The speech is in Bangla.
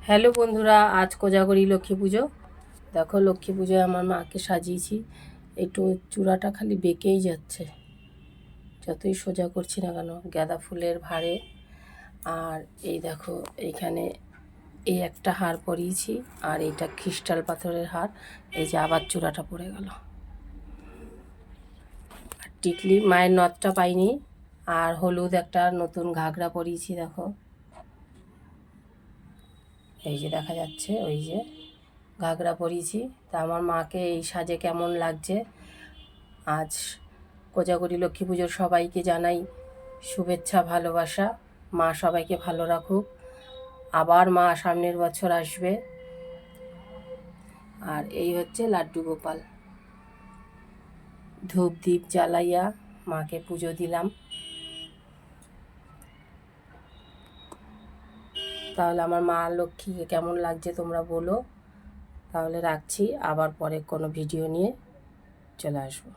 হ্যালো বন্ধুরা, আজ কোজাগরি লক্ষ্মী পুজো। দেখো লক্ষ্মী পুজোয় আমার মাকে সাজিয়েছি। একটু চূড়াটা খালি বেঁকেই যাচ্ছে, যতই সোজা করছি না কেন। গাঁদা ফুলের ভারে। আর এই দেখো এইখানে এই একটা হার পরিয়েছি, আর এইটা ক্রিস্টাল পাথরের হার। এই যে আবার চূড়াটা পড়ে গেল। আর টিকলি মায়ের নথটা পাইনি। আর হলুদ একটা নতুন ঘাগরা পরিয়েছি, দেখো এই যে দেখা যাচ্ছে, ওই যে ঘাগরা পরিয়েছি। তা আমার মাকে এই সাজে কেমন লাগছে। আজ কোজাগরি লক্ষ্মী পুজোর সবাইকে জানাই শুভেচ্ছা, ভালোবাসা। মা সবাইকে ভালো রাখুক। আবার মা সামনের বছর আসবে। আর এই হচ্ছে লাড্ডু গোপাল। ধূপ দ্বীপ জ্বালাইয়া মাকে পুজো দিলাম। তাহলে আমার মা লক্ষ্মীকে কেমন লাগছে তোমরা বলো। তাহলে রাখছি, আবার পরে কোনো ভিডিও নিয়ে চলে আসবো।